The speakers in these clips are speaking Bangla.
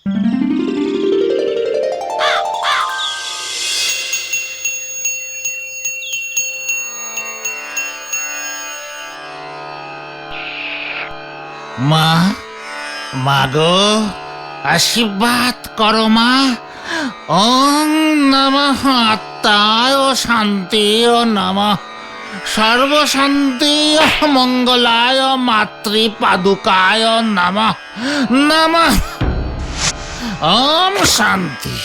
মা, মাগো আশীর্বাদ করো মা। ওং নমঃ আত্মায় শান্তি ও নমঃ সর্বশান্তি মঙ্গলায় মাতৃ পাদুকায় নমঃ নমঃ। ওম শান্তি,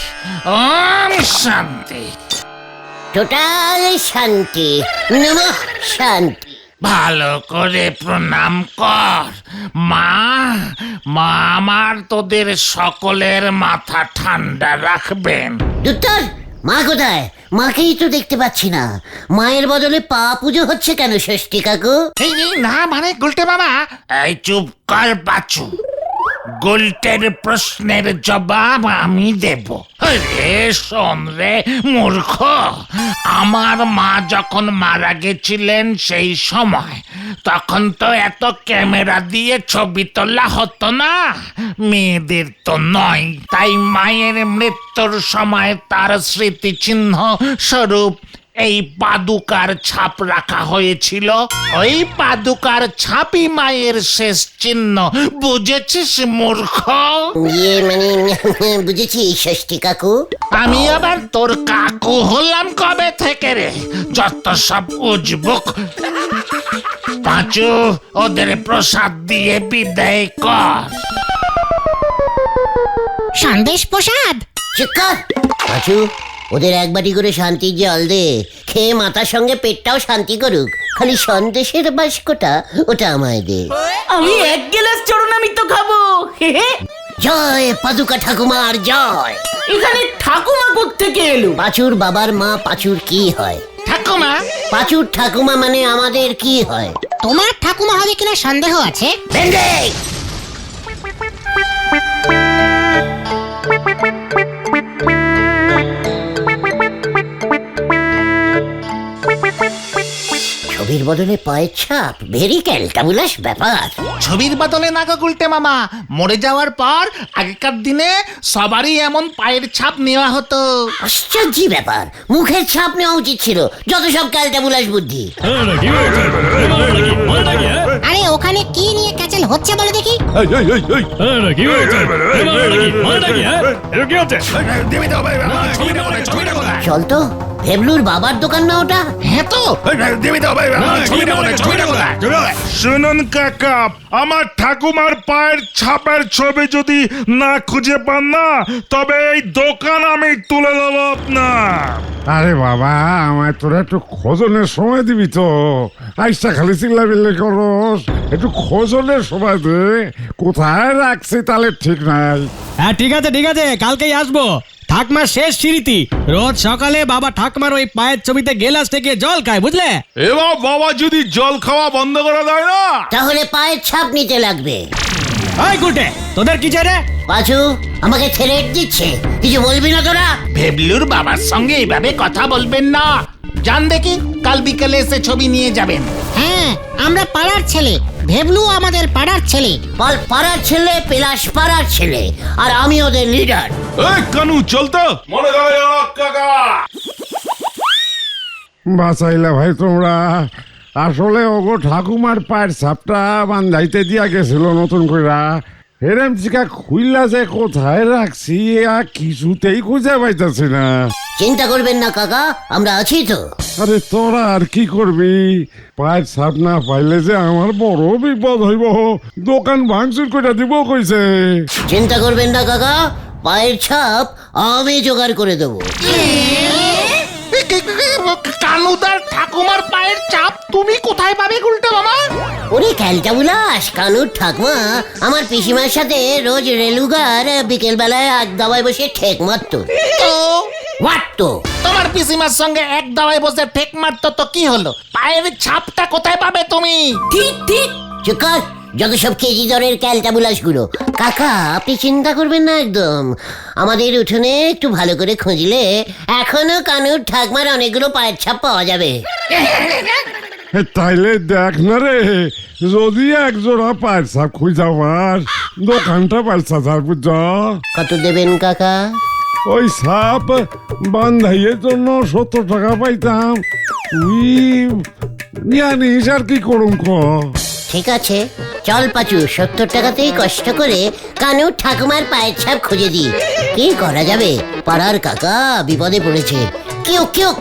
ওম শান্তি। টোটাল শান্তি, নমঃ শান্তি। ভালো করে প্রণাম কর মা। মা আমার তোদের সকলের মাথা ঠান্ডা রাখবেন। দুত্তর, মা কোথায়? মাকেই তো দেখতে পাচ্ছি না। মায়ের বদলে পা পুজো হচ্ছে কেন ষষ্ঠী কাকু? এই না মানে গুলটে মামা। এই চুপ কর বাচু, গুলটের প্রশ্নের জবাব আমি দেব। রে শোন রে মূর্খ, আমার মা যখন মারা গেছিলেন সেই সময় তখন তো এত ক্যামেরা দিয়ে ছবি তোলা হতো না, মেয়েদের তো নয়। তাই মায়ের মৃত্যুর সময় তার স্মৃতিচিহ্ন স্বরূপ এই পাদুকার ছাপ রাখা হয়েছিল। ওই পাদুকার ছাপই মায়ের শেষ চিহ্ন, বুঝেছিস মূর্খ? মানে বুঝেছি ষষ্ঠী কাকু। আমি আবার তোর কাকু হলাম কবে থেকে রে? যত সব উজবুক। পাঁচু, ওদের প্রসাদ দিয়ে বিদায় কর। সন্দেশ প্রসাদ? চিৎকার! পাঁচু, ওদের এক বাটি করে শান্তির জল দে, খেয়ে মাথার সঙ্গে পেটটাও শান্তি করুক। খালি সন্দেশের বাস্কটা ওটা আমায় দে। আমি এক গ্লাস চরণামৃত খাবো। জয় পাদুকা ঠাকুমার জয়। এখানে ঠাকুমা কোত্থেকে এলো? পাঁচুর বাবার মা পাঁচুর কি হয়? ঠাকুমা? পাঁচুর ঠাকুমা মানে আমাদের কি হয়? তোমার ঠাকুমা হবে কিনা সন্দেহ আছে। ভেন্ডে! ছবির বদলে পায়ের ছাপ, ভেরি ক্যালটাবুলাস ব্যাপার। ছবির বদলে না গো গুলটে মামা, মরে যাওয়ার পর আগেকার দিনে সবারই এমন পায়ের ছাপ নেওয়া হতো। আশ্চর্য ব্যাপার, মুখের ছাপ নেওয়া উচিত ছিল। যত সব ক্যালটাবুলাস বুদ্ধি। আরে ওখানে কি নিয়ে ক্যাচেল হচ্ছে বলো দেখি। চল তো, ভেবলুর বাবার দোকান না ওটা? হ্যাঁ তো। শুনুন কাকা, আমার ঠাকুমার পায়ের ছাপের ছবি যদি না খুঁজে পান না, তবে এই দোকান আমি তুলে দেবো আপনার। আরে বাবা, আমায় তোরা একটু খোঁজনের সময় দিবি তো? আইসা খালি চিল্লা বিল্লি করস, একটু খোঁজনের সময় দে। কোথায় রাখছি তাহলে ঠিক নাই। হ্যাঁ ঠিক আছে ঠিক আছে, কালকেই আসবো। ঠাকমার শেষ স্মৃতি, রোজ সকালে বাবা ঠাকমার ওই পায়ের ছবিতে গেলাস থেকে জল খায়, বুঝলে? এবার বাবা যদি জল খাওয়া বন্ধ করে দেয় না, তাহলে পায়ের ছাপ নিতে লাগবে। ওই গুটে, তোদের কি চাই রে? পাঁচু আমাকে থ্রেট দিচ্ছে, কিছু বলবি না তোরা? ভেবলুর বাবার সঙ্গে এইভাবে কথা বলবেন না। জান দেখি, কাল বিকেলে এসে ছবি নিয়ে যাবেন। হ্যাঁ, আমরা পাড়ার ছেলে, ভেবলু আমাদের পাড়ার ছেলে। পাড়ার ছেলে, পেলাশ পাড়ার ছেলে, আর আমি ওদের লিডার। এই কানু চল তো। মনে করে কাকা বাঁচাইলা ভাই তোমরা। আসলে ওগো ঠাকুমার পায়ের ছাপটা বান্ধাইতে দিয়া গেছিল নতুন কইরা। হেরেম চিকা খুইলা যে কোথায় রাখছি আর কিছুতেই খুঁজে পাইতেছি না। চিন্তা করবেন না কাকা, আমরা আছি তো। আরে তোরা আর কি করবি? পায়ের ছাপ না পাইলে যে আমার বড় বিপদ হইব। দোকান ভাঙচুর করে দিব কইছে। চিন্তা করবেন না কাকা, পায়ের ছাপ আমি জোগাড় করে দেবো। কানুদার ঠাকুমার পায়ের চাপ তুমি কোথায় পাবে গুলটে মামা? ওরে ক্যালটাবুলাস, কানুর ঠাকুমা আমার পিসিমার সাথে রোজ রেলুগার বিকেল বেলায় এক দাওয়ায় বসে ঠেক মারতো। মারতো? তোমার পিসিমার সঙ্গে এক দাওয়ায় বসে ঠেক মারতো তো কি হলো? পায়ের ছাপটা কোথায় পাবে তুমি? ঠিক ঠিক। চুকার, যত সব কেজি দরের ক্যালটাবুলাস গুলো। কাকা আপনি চিন্তা করবেন না একদম। আমাদের উঠোনে একটু ভালো করে খুঁজলে এখনো কানুর ঠাকমার অনেকগুলো পায়ের ছাপ পাওয়া যাবে। তাইলে দেখ না রে, যদি এক জোড়া পায়ের ছাপ খুঁজা পার, দোকানটা পাল্সা ছাড় বুঝ। কত দেবেন কাকা? ওই সাপ বান্ধাইয়ের জন্য 70 টাকা পাইতাম, তুই জানিস আর কি করুম ক। ঠিক আছে, চল পাচু, 70 টাকাতেই কষ্ট করে কানু ঠাকুমার পায়ের ছাপ খুঁজে দিই। কি করা যাবে, পাড়ার কাকা বিপদে পড়েছে। কিউক কিউক।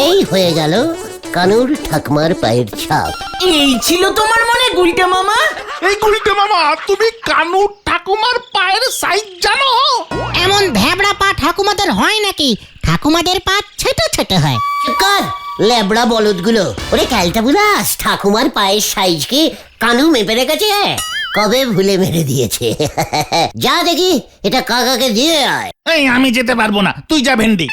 এই হয়ে গেল কানুর ঠাকুমার পায়ের ছাপ। এই ছিল তোমার মনে গুলটে মামা? এই গুলটে মামা, তুমি কানু ঠাকুমার পায়ের সাইজ জানো? এমন ভ্যাবড়া পা ঠাকুমাদের হয় নাকি? ঠাকুমাদের পা ছোট ছোট হয়। কর লেবড়া বলদগুলো। ওরে ক্যালটা বুলাস, ঠাকুমার পায়ের সাইজ কি কানু মেপে রেখেছে? কবে ভুলে মেরে দিয়েছে। যা দেখি এটা কাকাকে দিয়ে আয়। এই আমি যেতে পারবো না, তুই যা ভেন্ডি।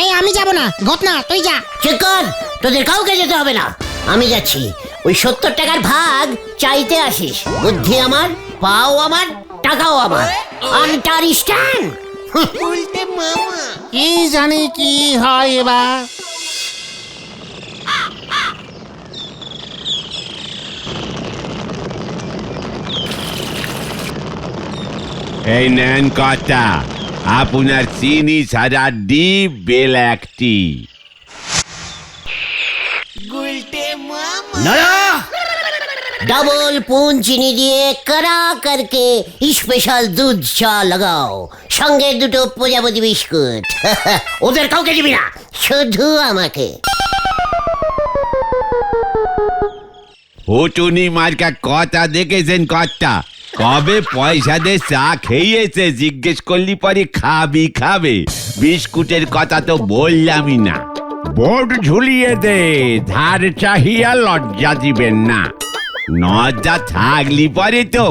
এই আমি যাব না, ঘটনা তুই যা। ঠিক কর, তোদের কাউকে যেতে হবে না, আমি যাচ্ছি। ওই 70 টাকার ভাগ চাইতে আসিস। বুদ্ধি আমার, পাও আমার, টাকাও আমার। আন্ডারস্ট্যান্ড? কি জানি কি হয় এবার। এই নেন কটা, আপনার চিনি ছাড়া ডিপ বেল একটি। डबल पून चीनी दिए कड़ा करके स्पेशल दूध चा लगाओ, संगे दुटो प्रजापति बिस्कुट। ওদের কাউকে দিবি না, শুধু আমাকে। হুটুনি মার্কা কথা দেখেছেন কটা? কবে পয়সা দিয়ে চা খেয়েছে জিজ্ঞেস করলি পরে খাবি খাবে, বিস্কুটের কথা তো বললামই না। বোর্ড ঝুলিয়ে দে, ধার চাহিয়া লজ্জা দিবেন না। লজ্জা থাকলি পরে তো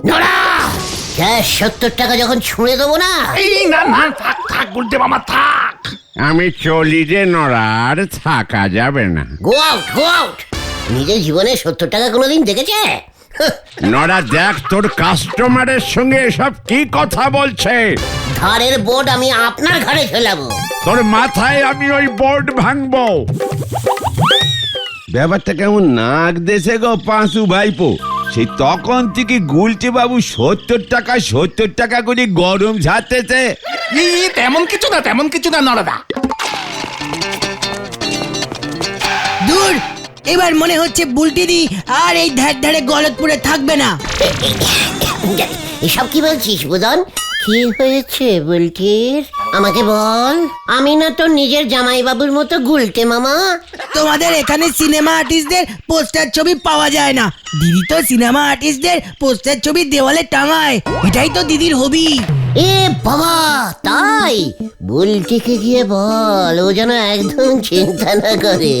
নোরা, 70 টাকা যখন ছুঁড়ে দেবো না। এই না না, থাক থাক গুলটে মামা থাক। আমি চলি রে নড়ার, থাকা যাবে না। Go out, go out. নিজের জীবনে 70 টাকা কোনোদিন দেখেছে? নড়া দেখ, তোর কাস্টমারের সঙ্গে এসব কি কথা বলছে। ধারের বোর্ড আমি আপনার ঘরে ঝোলাবো। তোর মাথায় আমি ওই বোর্ড ভাঙবো। ব্যাপারটা কেমন নাক দেশে গো পাঁচু ভাইপো। সেই তখন থেকে গুলটে বাবু 70 টাকা করে গরম ঝাড়তেছে। তেমন কিছু না, তেমন কিছু না নরদা। দূর, এবার মনে হচ্ছে বুলটিদি আর এই ধার ধারে গলতপুরে থাকবে না। এসব কি বলছিস বুদন? কি হয়েছে বুলটির? আমাকে বল। আমি না তো নিজের জামাইবাবুর মতো গুলটে মামা। তোমাদের এখানে সিনেমা আর্টিস্টদের পোস্টার ছবি পাওয়া যায় না। দিদি তো সিনেমা আর্টিস্টদের পোস্টার ছবি দেওয়ালে টাঙায়, এটাই তো দিদির হবি। এ বাবা, তাই? বুলটিকে গিয়ে বল ও যেন একদম চিন্তা না করে।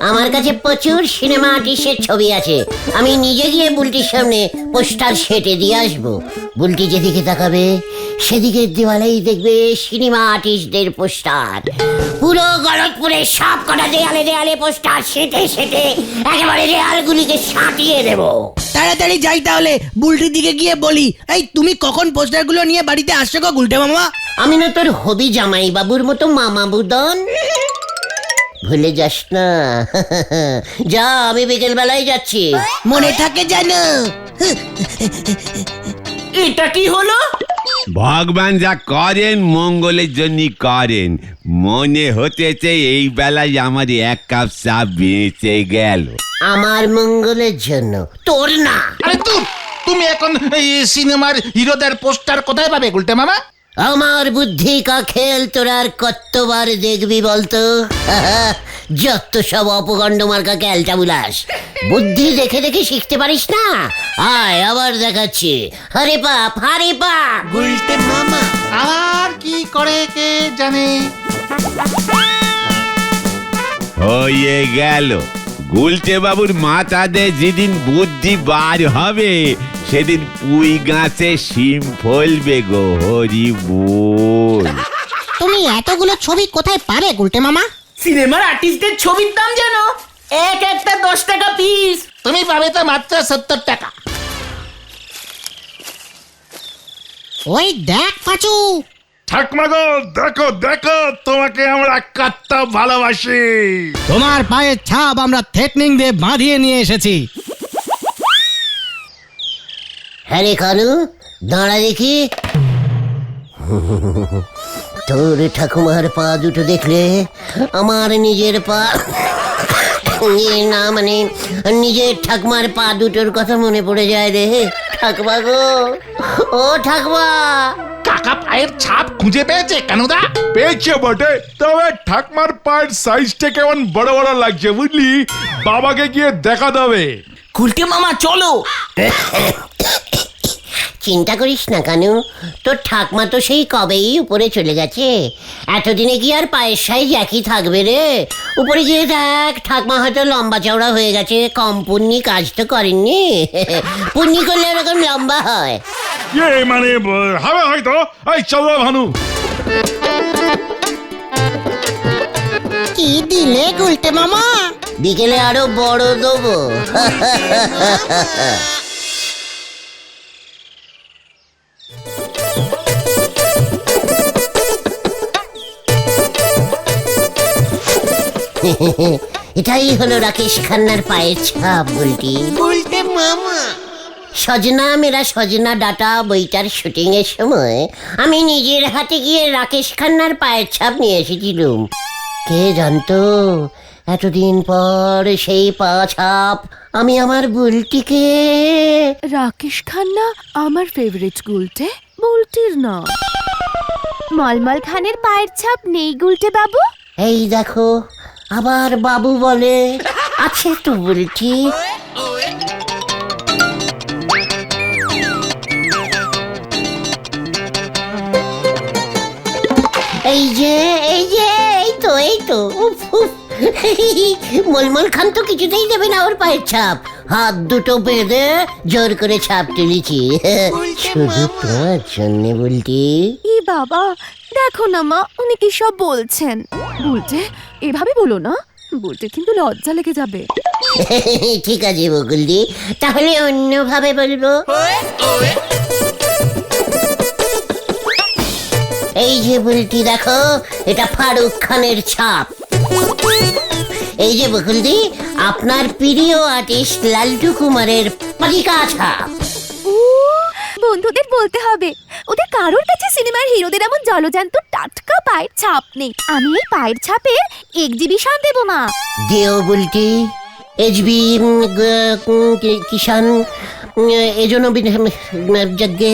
আমার কাছে প্রচুর সিনেমা আর্টিস্টের ছবি আছে, আমি নিজে গিয়ে বুলটির সামনে পোস্টার সেটে দিয়ে আসবো। বুলটি যেদিকে তাকাবে সেদিকে দেওয়ালেই দেখবে সিনেমা আর্টিস্টদের পোস্টার। পুরো গলতপুরে সব কটা দেয়ালে দেয়ালে পোস্টার সেটে সেটে একেবারে দেয়ালগুলিকে সাঁটিয়ে দেবো। তাড়াতাড়ি যাই তাহলে, বুলটির দিকে গিয়ে বলি, এই তুমি কখন পোস্টারগুলো নিয়ে বাড়িতে আসছো গো গুলটে মামা? আমি না তোর হবি জামাই বাবুর মতো মামা বুদন, ভুলে যাস না। যা, আমি বিকেল বেলায় যাচ্ছি। মনে থাকে জানো। এটা কি হলো? ভগবান যা করেন মঙ্গলের জন্য করেন। মনে হতেছে এই বেলায় আমার এক কাপ চা বেঁচে গেল। আমার মঙ্গলের জন্য, তোর না। আরে তুমি এখন এই সিনেমার হিরোদের পোস্টার কোথায় পাবে গুলটে মামা? আমার বুদ্ধি কা খেল তোর আর কতবার দেখবি বলতো? যত সব অপগণ্ড মার্কা ক্যালটা বুলাস। বুদ্ধি দেখে দেখে শিখতে পারিস না? আয় আবার দেখাচ্ছি। হরে পাপ, হরে পাপ। গুলটে মামা আর কি করে কে জানে। হয়ে গেল। গুলটে বাবুর মাথাতে যেদিন বুদ্ধি বার হবে সেদিন পুই গাছে শিম ফলবে গো। হরি বল। তুমি এতগুলো ছবি কোথায় পাবে গুলটে মামা? সিনেমার আর্টিস্টদের ছবির দাম জানো? এক একটা 10 টাকা পিস। তুমি পাবে তো মাত্র 70 টাকা। ওই দেখ পাচু, ঠাকুমা গো, দেখো দেখো, তোমাকে আমরা কত ভালোবাসি। তোমার পায়ের ছাপ আমরা থ্রেটনিং দিয়ে বাঁধিয়ে নিয়ে এসেছি। হ্যাঁ রে কানু, দাঁড়া দেখি। তোর ঠাকুমার পা দুটো দেখলে আমার নিজের পা না, মানে নিজের ঠাকুমার পা দুটোর কথা মনে পড়ে যায় রে। ঠাকুমা গো, ও ঠাকুমা। কাকা পায়ের ছাপ খুঁজে পেয়েছে কানুদা? পেয়েছে বটে, তবে ঠাকুমার পায়ের সাইজটা কেমন বড় বড় লাগছে বুঝলি, বাবাকে গিয়ে দেখা দেবে। গুলটে মামা চলো। চিন্তা করিস না কানু, তোর ঠাকমা তো সেই কবেই উপরে চলে গেছে। এতদিনে কি আর পায়ের সাইজ একই থাকবে রে? উপরে গিয়ে দেখ, ঠাকমা হয়তো লম্বা চওড়া হয়ে গেছে, কম পুণ্যি কাজ তো করেননি। পুণ্যি করলে এরকম লম্বা হয়। মানে হবে হয়তো। এই চলো ভানু। কি দিলে গুলটে মামা? বিকেলে আরো বড় দেবো। এটাই হলো রাকেশ খান্নার পায়ের ছাপ বলটি। গুলটে মামা, সজনা মেরা সজনা ডাটা বইটার শুটিং এর সময় আমি নিজের হাতে গিয়ে রাকেশ খান্নার পায়ের ছাপ নিয়ে এসেছিলুম। কে জানতো এতদিন পর সেই পা ছাপ আমি আমার বুলটিকে। রাকেশ খান্না আমার ফেভারিট গুলটে, বুলটির না। মলমল খানের পায়ের ছাপ নেই গুলটে বাবু? এই দেখো, আবার বাবু বলে। আছে তো বুলটি। এই যে এই যে এই তো এই তো, উফ উফ। মলমল খান তো কিছুতেই দেবে না ওর পায়ের ছাপ। হাত দুটো বেঁধে জোর করে ছাপ তুলেছি, শুধু তোমার জন্যে বলটি। ই বাবা, দেখো না মা, উনি কি সব বলছেন। বুলটে, এভাবে বলো না, বুলটে কিন্তু লজ্জা লেগে যাবে। ঠিক আছে বকুলদি, তাহলে অন্যভাবে বলবো। এই যে বুলটি দেখো, এটা ফারুক খানের ছাপ। এই যে বকুলদি, আপনার প্রিয় আর্টিস্ট লালটু কুমারের পালিকা ছাপ। ও, বন্ধুদের বলতে হবে, ওদের কারোর কাছে সিনেমার হিরোদের এমন জলজান্ত টাটকা পায়ের ছাপ নেই। আমি এই পায়ের ছাপের এক্সিবিশন দেব মা। দেও বুলটি, এইচবি কিষান, এজন্য যজ্ঞে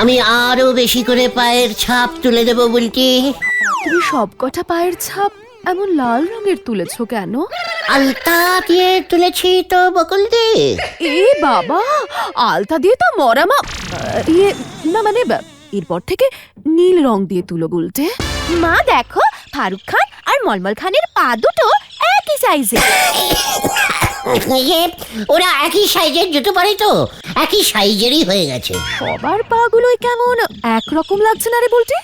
আমি আরো বেশি করে পায়ের ছাপ তুলে দেব বুলটি। তুমি সব কটা পায়ের ছাপ এমন লাল রঙের তুলেছো কেন? আলতা দিয়ে তুলেছি তো বকুলদি। এ বাবা, আলতা দিয়ে তো মরামা ইয়ে না, মানে এরপর থেকে নীল রং দিয়ে তুলো গুলটে। মা দেখো, ফারুক খান আর মলমল খানের পা দুটো একই সাইজে। ওরা একই সাইজের জুতো পরে তো, একই সাইজেরই হয়ে গেছে। সবার পা গুলোই কেমন একরকম লাগছে না রে বুলটে?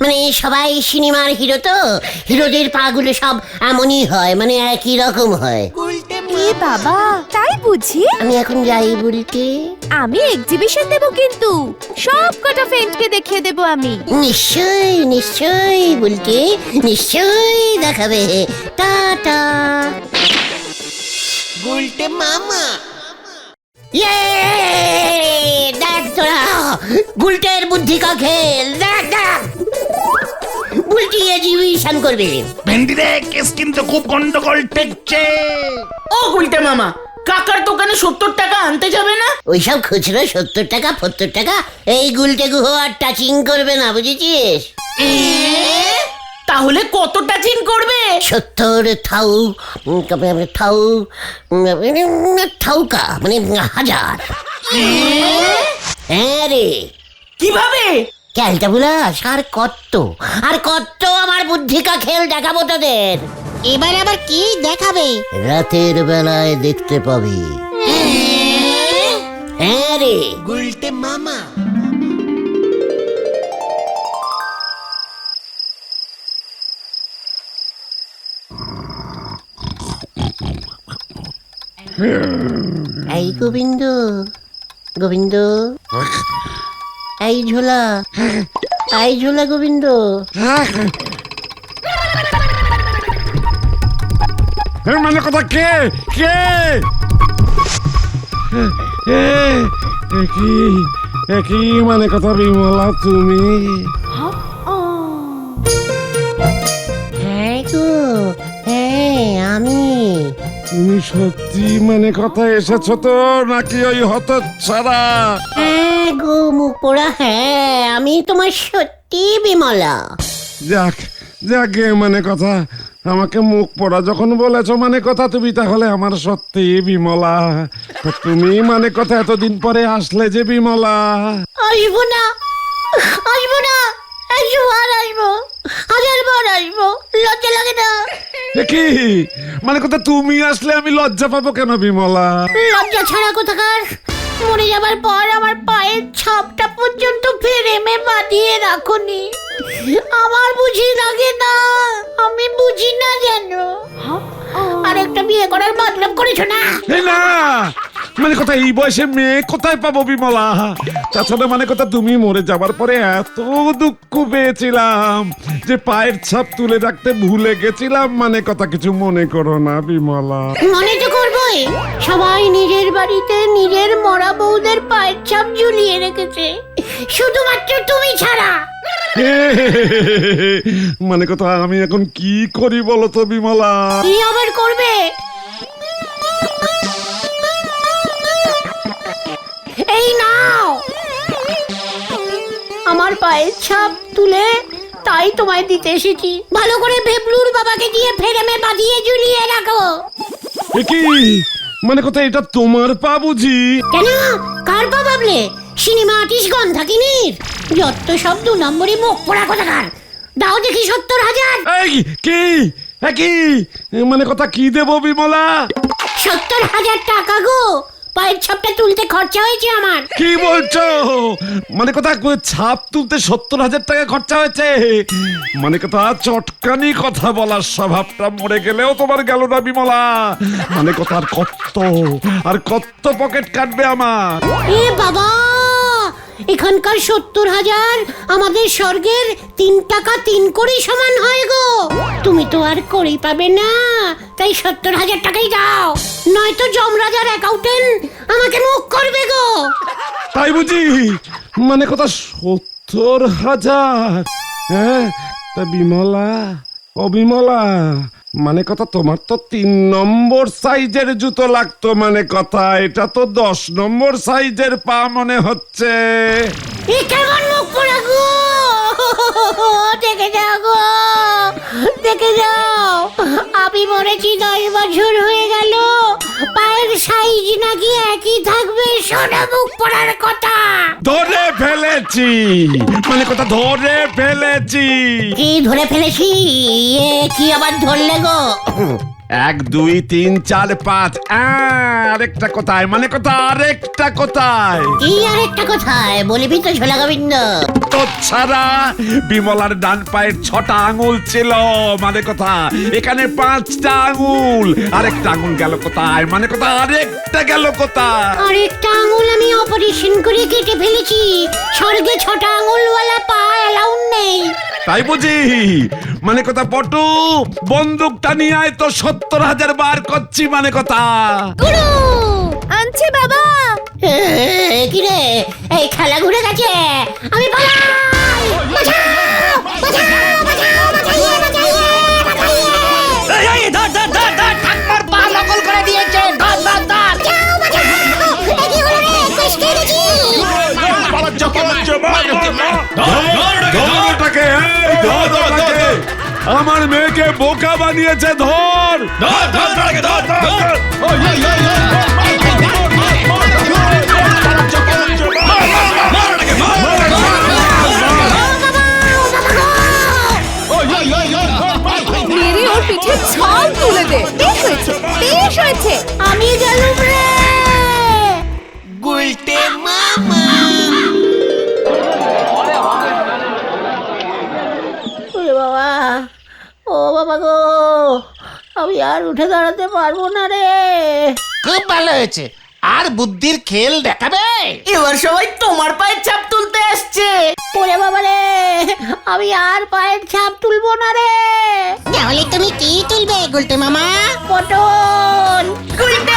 মানে সবাই সিনেমার হিরো তো, হিরোদের পাগুলো সব এমনই হয়, মানে একই রকম হয়। এ বাবা, তাই বুঝি? আমি এখন যাই বুলটি। আমি এক্সিবিশন দেব কিন্তু, সব কটা ফ্রেন্ডকে দেখিয়ে দেব আমি। নিশ্চয়ই নিশ্চয়ই বুলটি, নিশ্চয়ই দেখাবে। টাটা। গুলটে মামা। ইয়ে, দেখ তোরা, গুলটের বুদ্ধি কা খেল। দেখ দেখ, বুলটি এক্সিবিশন করবে। ভেন্ডি রে, কেস কিন্তু খুব গন্ডগোল ঠেকছে। ও গুলটে মামা, কাকার দোকানে 70 টাকা আনতে যাবে না? ওইসব খুচরো 70 টাকা 70 টাকা এই গুলটে গুহ আর টাচিং করবে না, বুঝেছিস? তাহলে কত টাচিং করবে? 70 ঠাউকা মানে 1000। হ্যাঁ রে, কিভাবে? ক্যালটা বুলাস, আর কত আমার বুদ্ধি কা খেল দেখাবো তোদের। এবার আবার কি দেখাবে? রাতের বেলায় দেখতে পাবি। হ্যাঁ রে। গুলটে মামা। এই গোবিন্দ, গোবিন্দ, এই ঝোলা, এই ঝোলা গোবিন্দ। মানে কথা কে কে একই মানে কথা বিমলা তুমি? হ্যাঁ গো, হ্যাঁ আমি। তুমি সত্যি মানে কথা এসেছো তো নাকি ওই হতচ্ছাড়া? হ্যাঁ গো মুখ পোড়া, হ্যাঁ আমি তোমার সত্যি বিমলা। যাক যাকে মানে কথা, আমাকে মুখ পড়া যখন বলেছো মানে কথা তুমি তাহলে আমার সত্যি বিমলা। তা তুমি মানে কথা এতদিন পরে আসলে যে বিমলা। আসবো না, আসবো না, 100 বার আসবো, 1000 বার আসবো, লজ্জা লাগে না? এ কি মানে কথা, তুমি আসলে আমি লজ্জা পাবো কেন বিমলা? লজ্জা ছাড়া কোথাকার, মরে যাবার পর আমার পায়ের ছাপটা পর্যন্ত ফ্রেমে বাঁধিয়ে রাখোনি। আমার বুঝি লাগে না, আমি বুঝি না যেন। আর একটা বিয়ে করার মতলব করেছো না? এই না মানে কথা, এই বয়সে মেয়ে কোথায় পাবো বিমলা? তাছাড়া মানে কথা, তুমি মরে যাবার পরে এত দুঃখ পেয়েছিলাম যে পায়ের ছাপ তুলে রাখতে ভুলে গেছিলাম। মানে কথা কিছু মনে করো না বিমলা। মনে তো করবোই, সবাই নিজের বাড়িতে নিজের মরা বউদের পায়ের ছাপ ঝুলিয়ে রেখেছে, শুধুমাত্র তুমি ছাড়া। মানে কথা, আমি এখন কি করি বলো তো বিমলা? কি আবার করবে? এই নাও আমার পায়ের ছাপ তুলে, তাই তোমায় দিতে এসেছি। ভালো করে ভেবলুর বাবাকে দিয়ে ফ্রেমে বাঁধিয়ে ঝুলিয়ে রাখো। এ কি মানে কথা, এটা তোমার পা বুঝি? কেন, কার পা ভাবলে? সিনেমা আর্টিস্ট গন্ধাকিনীর। যত সব 2 নম্বরই মুখ পোড়া কোথাকার। দাও দেখি 70,000। এই কি কি মানে কথা, কি দেবো বিমলা? 70,000 টাকা গো, পায়ের ছাপটা তুলতে খরচা হয়েছে আমার। কি বলছো? মানে কথা, ছাপ তুলতে 70,000 টাকা খরচা হয়েছে? মানে কথা, চটকানি কথা বলার স্বভাবটা মরে গেলেও তোমার গেল না বিমলা। মানে কথা, আর কত পকেট কাটবে আমার? এ বাবা, এখানকার 70,000 আমাদের স্বর্গের 3 টাকা 3 কোটি সমান হয় গো। তুমি তো আর করেই পাবে না, তাই 70,000 টাকাই দাও, নয়তো যমরাজার অ্যাকাউন্টেন্ট আমাকে মুখ করবে গো। তাই বুঝি? মানে কথা 70,000? হ্যাঁ তা বিমলা, ও বিমলা, মানে কথা তোমার তো 3 নম্বর সাইজের জুতো লাগতো। মানে কথা, এটা তো 10 নম্বর সাইজের পা মনে হচ্ছে। এ কেমন মুখ পোড়া গো, দেখে যাও গো, দেখে যাও। আমি মরেছি 10 বছর হয়ে গেল, পায়ের সাইজ নাকি একই থাকবে। সোনা মুখ পোড়ার কথা। ধরে ফেলেছি, মানে কথা ধরে ফেলেছি। কি ধরে ফেলেছি? কি আবার ধরলে গো? 1 2 3 4 5। আরেকটা কোথায়? মানে কথা আরেকটা কোথায়? কি আরেকটা কোথায় বলিবি তো ঝোলা গোবিন্দ? তো ছাড়া বিমলার ডান পায়ের 6টা আঙুল ছিল। মানে কথা, এখানে 5টা আঙুল। আরেকটা আঙুল গেল কোথায়? মানে কথা আরেকটা গেল কোথায়? আরেকটা আঙুল আমি অপারেশন করে কেটে ফেলেছি। স্বর্গে 6টা আঙুলওয়ালা পা অ্যালাউ নেই। তাই বুঝি? মানে কথা, পটু বন্দুকটা নিয়ে আয় তো, 70,000 বার করছি। মানে কথা গুরু আনছে বাবা। কি রে, এই খেলা ঘুরে গেছে, আমি পালাই। বাঁচাও, বাঁচাও, বাঁচাও, বাঁচাইয়ে, বাঁচাইয়ে, বাঁচাইয়ে। ঠাকমার পা নকল করে দিয়েছে। ধর ধর ধর। বাঁচাও, বাঁচাও। এ কি হলো রে, কষ্টে গেছি। আমার মেয়েকে বোকা বানিয়েছে। ধর মেরে ওর পিঠে ছাল তুলে দে। বেশ হয়েছে, বেশ হয়েছে। আমি গেলুম রে। ওরে বাবা, ও বাবা গো, আমি আর উঠে দাঁড়াতে পারবো না রে। খুব ভালো হয়েছে। আর বুদ্ধির খেল দেখাবে? এবার সবাই তোমার পায়ের ছাপ তুলতে আসছে। ওরে বাবা রে, আমি আর পায়ের ছাপ তুলবো না রে। তাহলে তুমি কি তুলবে গুলটে মামা? পটল। গুলটে